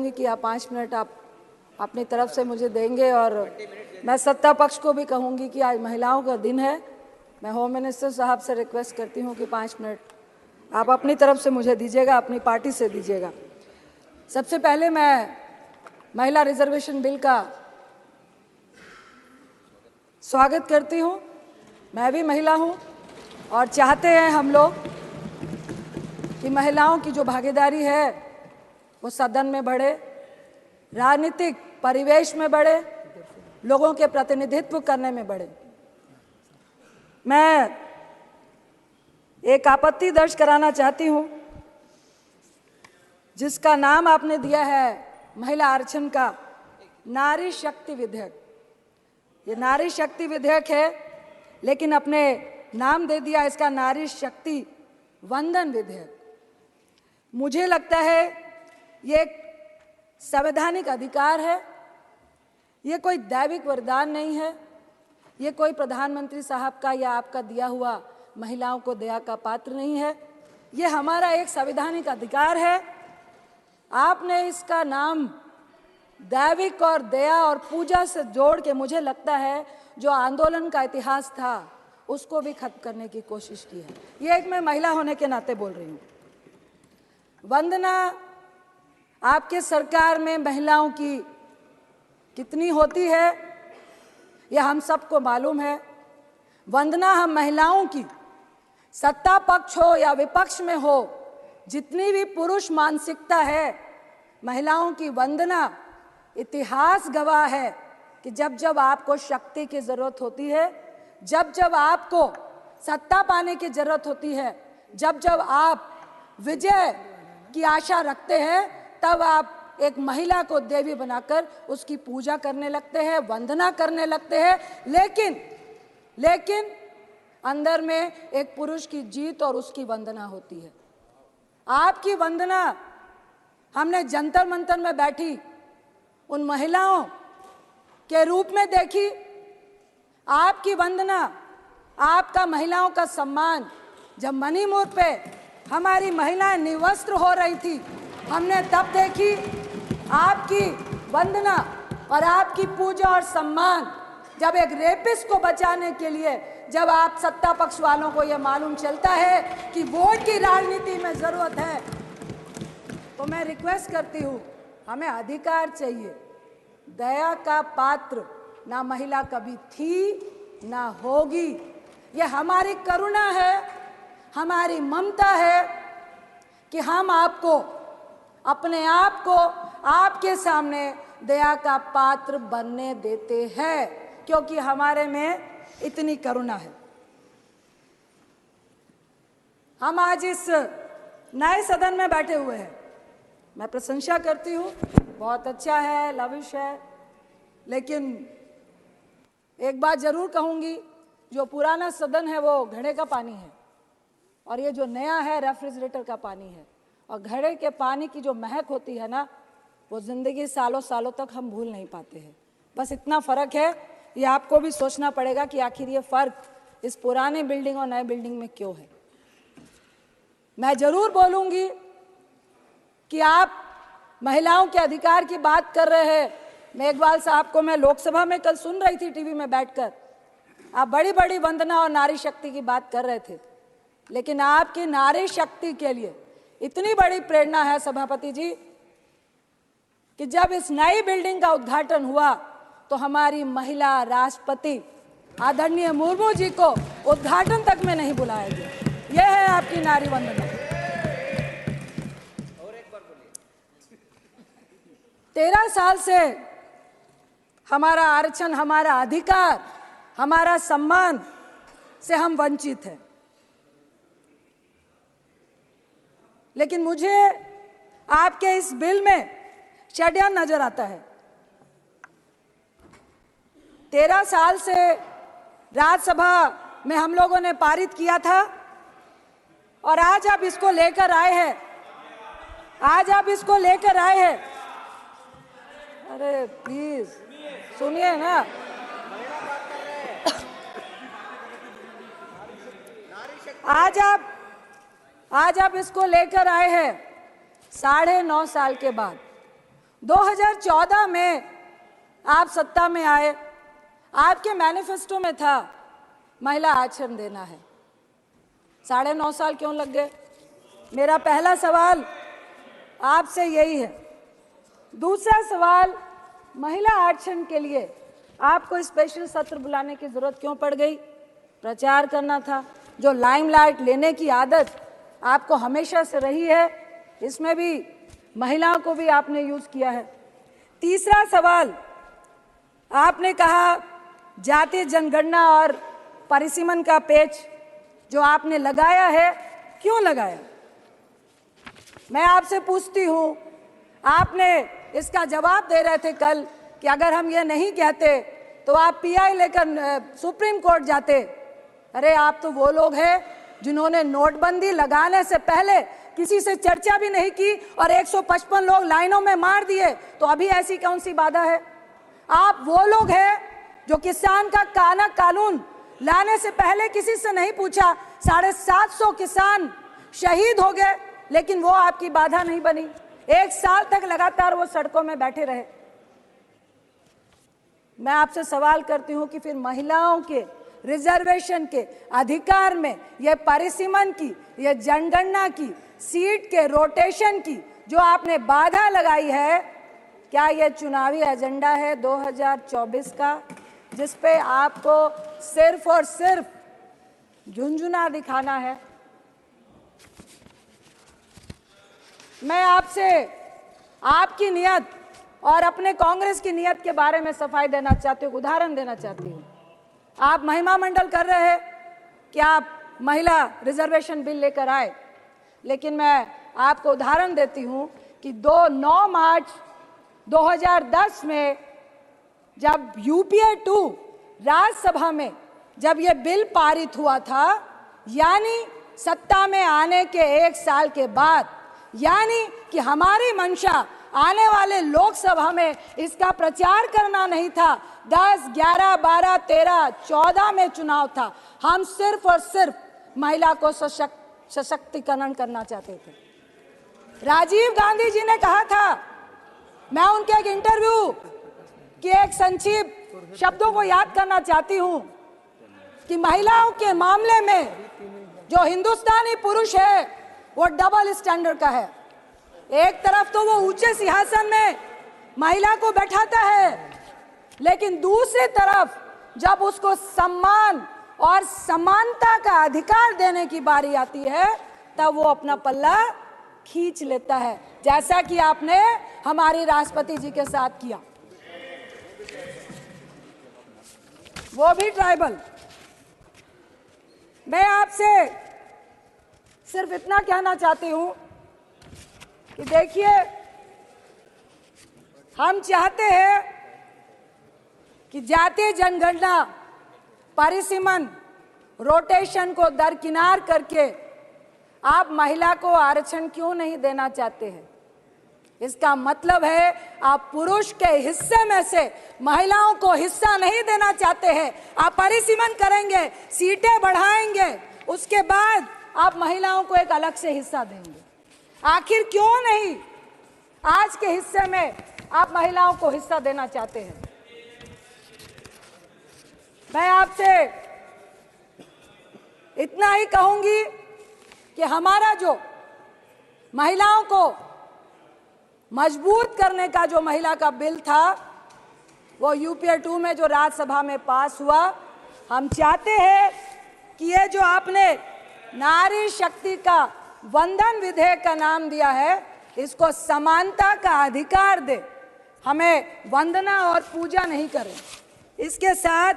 करूंगी कि आप 5 मिनट आप अपनी तरफ से मुझे देंगे, और मैं सत्ता पक्ष को भी कहूंगी कि आज महिलाओं का दिन है। मैं होम मिनिस्टर साहब से रिक्वेस्ट करती हूं कि 5 मिनट आप अपनी तरफ से मुझे दीजिएगा, अपनी पार्टी से दीजिएगा। सबसे पहले मैं महिला रिजर्वेशन बिल का स्वागत करती हूं। मैं भी महिला हूं और चाहते हैं हम लोग कि महिलाओं की जो भागीदारी है वो सदन में बढ़े, राजनीतिक परिवेश में बढ़े, लोगों के प्रतिनिधित्व करने में बढ़े। मैं एक आपत्ति दर्ज कराना चाहती हूं, जिसका नाम आपने दिया है महिला आरक्षण का नारी शक्ति विधेयक। ये नारी शक्ति विधेयक है, लेकिन अपने नाम दे दिया इसका नारी शक्ति वंदन विधेयक। मुझे लगता है ये एक संवैधानिक अधिकार है, ये कोई दैविक वरदान नहीं है, ये कोई प्रधानमंत्री साहब का या आपका दिया हुआ महिलाओं को दया का पात्र नहीं है। ये हमारा एक संवैधानिक अधिकार है। आपने इसका नाम दैविक और दया और पूजा से जोड़ के, मुझे लगता है जो आंदोलन का इतिहास था उसको भी खत्म करने की कोशिश की है। ये एक मैं महिला होने के नाते बोल रही हूँ। वंदना, आपके सरकार में महिलाओं की कितनी होती है यह हम सबको मालूम है। वंदना हम महिलाओं की, सत्ता पक्ष हो या विपक्ष में हो, जितनी भी पुरुष मानसिकता है, महिलाओं की वंदना इतिहास गवाह है कि जब जब आपको शक्ति की जरूरत होती है, जब जब आपको सत्ता पाने की जरूरत होती है, जब जब आप विजय की आशा रखते हैं, तब आप एक महिला को देवी बनाकर उसकी पूजा करने लगते हैं, वंदना करने लगते हैं। लेकिन अंदर में एक पुरुष की जीत और उसकी वंदना होती है। आपकी वंदना हमने जंतर मंतर में बैठी उन महिलाओं के रूप में देखी। आपकी वंदना, आपका महिलाओं का सम्मान, जब मणिपुर पे हमारी महिलाएं निवस्त्र हो रही थी, हमने तब देखी। आपकी वंदना और आपकी पूजा और सम्मान, जब एक रेपिस्ट को बचाने के लिए, जब आप सत्ता पक्ष वालों को यह मालूम चलता है कि वोट की राजनीति में जरूरत है, तो मैं रिक्वेस्ट करती हूँ, हमें अधिकार चाहिए। दया का पात्र ना महिला कभी थी ना होगी। यह हमारी करुणा है, हमारी ममता है कि हम आपको, अपने आप को आपके सामने दया का पात्र बनने देते हैं, क्योंकि हमारे में इतनी करुणा है। हम आज इस नए सदन में बैठे हुए हैं, मैं प्रशंसा करती हूँ, बहुत अच्छा है, लविश है। लेकिन एक बात जरूर कहूँगी, जो पुराना सदन है वो घड़े का पानी है और ये जो नया है रेफ्रिजरेटर का पानी है। और घड़े के पानी की जो महक होती है ना, वो जिंदगी सालों सालों तक हम भूल नहीं पाते हैं। बस इतना फ़र्क है, ये आपको भी सोचना पड़ेगा कि आखिर ये फ़र्क इस पुराने बिल्डिंग और नए बिल्डिंग में क्यों है। मैं ज़रूर बोलूँगी कि आप महिलाओं के अधिकार की बात कर रहे हैं। मेघवाल साहब को मैं लोकसभा में कल सुन रही थी टीवी में बैठकर, आप बड़ी बड़ी वंदना और नारी शक्ति की बात कर रहे थे, लेकिन आपकी नारी शक्ति के लिए इतनी बड़ी प्रेरणा है सभापति जी कि जब इस नई बिल्डिंग का उद्घाटन हुआ तो हमारी महिला राष्ट्रपति आदरणीय मुर्मू जी को उद्घाटन तक में नहीं बुलाया गया। यह है आपकी नारी वंदना। 13 साल से हमारा आरक्षण, हमारा अधिकार, हमारा सम्मान से हम वंचित हैं। लेकिन मुझे आपके इस बिल में षड्यंत्र नजर आता है। 13 साल से राज्यसभा में हम लोगों ने पारित किया था और आज आप इसको लेकर आए हैं, अरे प्लीज सुनिए ना। आज आप इसको लेकर आए हैं 9.5 साल के बाद। 2014 में आप सत्ता में आए, आपके मैनिफेस्टो में था महिला आरक्षण देना है। 9.5 साल क्यों लग गए? मेरा पहला सवाल आपसे यही है। दूसरा सवाल, महिला आरक्षण के लिए आपको स्पेशल सत्र बुलाने की जरूरत क्यों पड़ गई? प्रचार करना था। जो लाइमलाइट लेने की आदत आपको हमेशा से रही है, इसमें भी महिलाओं को भी आपने यूज किया है। तीसरा सवाल, आपने कहा जातीय जनगणना और परिसीमन का पेच जो आपने लगाया है, क्यों लगाया? मैं आपसे पूछती हूं, आपने इसका जवाब दे रहे थे कल कि अगर हम ये नहीं कहते तो आप पीआई लेकर सुप्रीम कोर्ट जाते। अरे आप तो वो लोग हैं जिन्होंने नोटबंदी लगाने से पहले किसी से चर्चा भी नहीं की और 155 लोग लाइनों में मार दिए, तो अभी ऐसी कौन सी बाधा है? आप वो लोग हैं जो किसान का कानून लाने से पहले किसी से नहीं पूछा, 750 किसान शहीद हो गए, लेकिन वो आपकी बाधा नहीं बनी। 1 साल तक लगातार वो सड़कों में बैठे रहे। मैं आपसे सवाल करती हूं कि फिर महिलाओं के रिजर्वेशन के अधिकार में ये परिसीमन की, ये जनगणना की, सीट के रोटेशन की जो आपने बाधा लगाई है, क्या ये चुनावी एजेंडा है 2024 का, जिस पे आपको सिर्फ और सिर्फ झुंझुना दिखाना है? मैं आपसे आपकी नियत और अपने कांग्रेस की नियत के बारे में सफाई देना चाहती हूँ, उदाहरण देना चाहती हूँ। आप महिमा मंडल कर रहे हैं कि आप महिला रिजर्वेशन बिल लेकर आए, लेकिन मैं आपको उदाहरण देती हूँ कि 9 मार्च 2010 में जब यूपीए 2 राज्यसभा में जब ये बिल पारित हुआ था, यानी सत्ता में आने के 1 साल के बाद, यानी कि हमारी मंशा आने वाले लोकसभा में इसका प्रचार करना नहीं था। 10, 11, 12, 13, 14 में चुनाव था। हम सिर्फ और सिर्फ महिला को सशक्तिकरण करना चाहते थे। राजीव गांधी जी ने कहा था, मैं उनके एक इंटरव्यू के एक संक्षिप्त शब्दों को याद करना चाहती हूं कि महिलाओं के मामले में जो हिंदुस्तानी पुरुष है वो डबल स्टैंडर्ड का है। एक तरफ तो वो ऊंचे सिंहासन में महिला को बैठाता है, लेकिन दूसरी तरफ जब उसको सम्मान और समानता का अधिकार देने की बारी आती है, तब वो अपना पल्ला खींच लेता है, जैसा कि आपने हमारी राष्ट्रपति जी के साथ किया, वो भी ट्राइबल। मैं आपसे सिर्फ इतना कहना चाहती हूं कि देखिए, हम चाहते हैं कि जातीय जनगणना, परिसीमन, रोटेशन को दरकिनार करके आप महिला को आरक्षण क्यों नहीं देना चाहते हैं? इसका मतलब है आप पुरुष के हिस्से में से महिलाओं को हिस्सा नहीं देना चाहते हैं। आप परिसीमन करेंगे, सीटें बढ़ाएंगे, उसके बाद आप महिलाओं को एक अलग से हिस्सा देंगे। आखिर क्यों नहीं आज के हिस्से में आप महिलाओं को हिस्सा देना चाहते हैं? मैं आपसे इतना ही कहूंगी कि हमारा जो महिलाओं को मजबूत करने का जो महिला का बिल था, वो यूपीए 2 में जो राज्यसभा में पास हुआ, हम चाहते हैं कि ये जो आपने नारी शक्ति का वंदन विधेयक का नाम दिया है, इसको समानता का अधिकार दे, हमें वंदना और पूजा नहीं करें। इसके साथ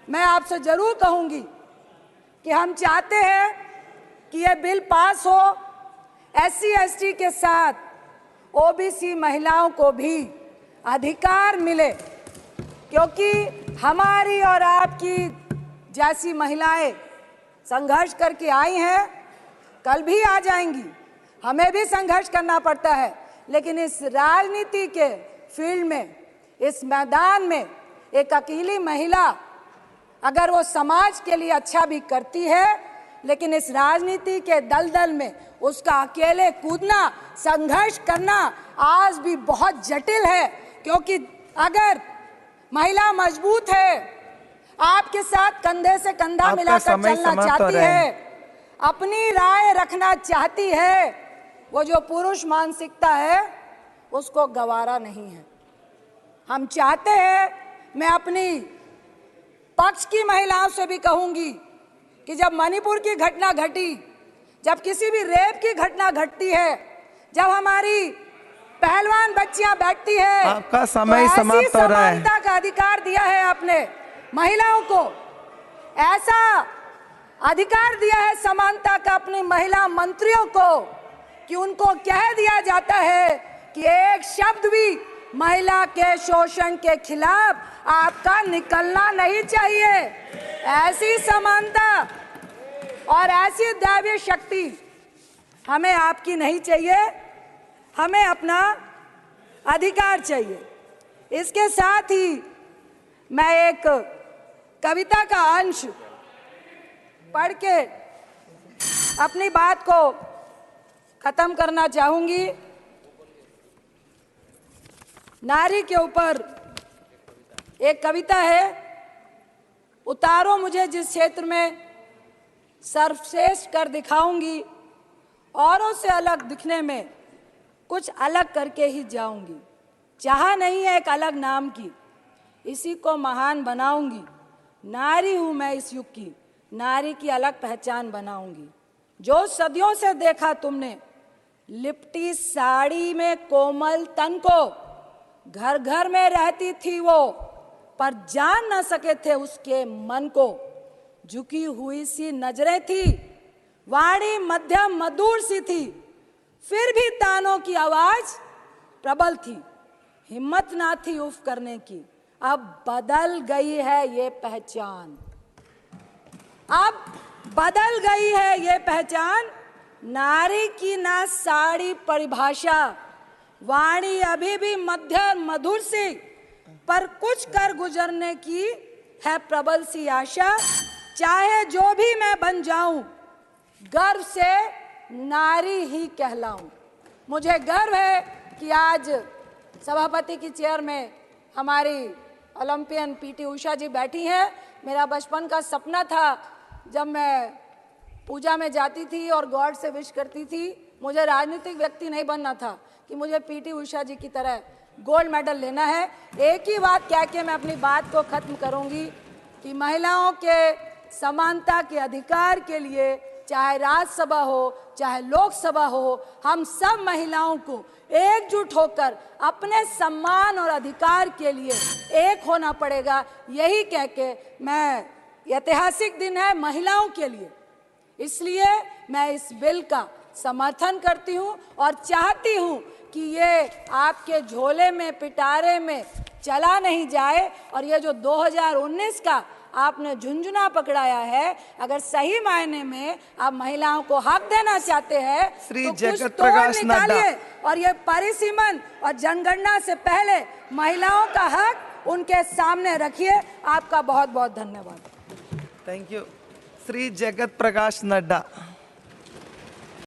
मैं आपसे जरूर कहूंगी कि हम चाहते हैं कि ये बिल पास हो, SC ST के साथ ओबीसी महिलाओं को भी अधिकार मिले, क्योंकि हमारी और आपकी जैसी महिलाएं संघर्ष करके आई हैं, कल भी आ जाएंगी। हमें भी संघर्ष करना पड़ता है, लेकिन इस राजनीति के फील्ड में, इस मैदान में एक अकेली महिला अगर वो समाज के लिए अच्छा भी करती है, लेकिन इस राजनीति के दलदल में उसका अकेले कूदना, संघर्ष करना आज भी बहुत जटिल है। क्योंकि अगर महिला मजबूत है, आपके साथ कंधे से कंधा मिलाकर चलना चाहती है, अपनी राय रखना चाहती है, वो जो पुरुष मानसिकता है उसको गवारा नहीं है। हम चाहते हैं, मैं अपनी पक्ष की महिलाओं से भी कहूंगी कि जब मणिपुर की घटना घटी, जब किसी भी रेप की घटना घटती है, जब हमारी पहलवान बच्चियां बैठती है, आपका समय समाप्त हो रहा है। समानता का अधिकार दिया है आपने महिलाओं को, ऐसा अधिकार दिया है समानता का अपनी महिला मंत्रियों को कि उनको कह दिया जाता है कि एक शब्द भी महिला के शोषण के खिलाफ आपका निकलना नहीं चाहिए। ऐसी समानता और ऐसी दैवीय शक्ति हमें आपकी नहीं चाहिए, हमें अपना अधिकार चाहिए। इसके साथ ही मैं एक कविता का अंश पढ़ के अपनी बात को खत्म करना चाहूंगी। नारी के ऊपर एक कविता है, उतारो मुझे जिस क्षेत्र में सर्वश्रेष्ठ कर दिखाऊंगी, औरों से अलग दिखने में कुछ अलग करके ही जाऊंगी। चाह नहीं है एक अलग नाम की, इसी को महान बनाऊंगी। नारी हूं मैं इस युग की, नारी की अलग पहचान बनाऊंगी। जो सदियों से देखा तुमने लिपटी साड़ी में कोमल तन को, घर घर में रहती थी वो पर जान न सके थे उसके मन को। झुकी हुई सी नजरें थी, वाणी मध्यम मधुर सी थी, फिर भी तानों की आवाज प्रबल थी। हिम्मत ना थी उफ करने की, अब बदल गई है ये पहचान। अब बदल गई है ये पहचान, नारी की ना साड़ी परिभाषा, वाणी अभी भी मध्यम मधुर सी, पर कुछ कर गुजरने की है प्रबल सी आशा। चाहे जो भी मैं बन जाऊं, गर्व से नारी ही कहलाऊं। मुझे गर्व है कि आज सभापति की चेयर में हमारी ओलंपियन पीटी उषा जी बैठी हैं। मेरा बचपन का सपना था, जब मैं पूजा में जाती थी और गॉड से विश करती थी, मुझे राजनीतिक व्यक्ति नहीं बनना था कि मुझे पीटी उषा जी की तरह गोल्ड मेडल लेना है। एक ही बात कह के मैं अपनी बात को खत्म करूंगी कि महिलाओं के समानता के अधिकार के लिए, चाहे राज्यसभा हो चाहे लोकसभा हो, हम सब महिलाओं को एकजुट होकर अपने सम्मान और अधिकार के लिए एक होना पड़ेगा। यही कह के मैं, ऐतिहासिक दिन है महिलाओं के लिए, इसलिए मैं इस बिल का समर्थन करती हूं और चाहती हूं कि ये आपके झोले में पिटारे में चला नहीं जाए। और ये जो 2019 का आपने झुंझुना पकड़ाया है, अगर सही मायने में आप महिलाओं को हक देना चाहते हैं तो कुछ तोड़ निकालिए और ये परिसीमन और जनगणना से पहले महिलाओं का हक उनके सामने रखिए। आपका बहुत बहुत धन्यवाद। Thank you. श्री जगत प्रकाश नड्डा।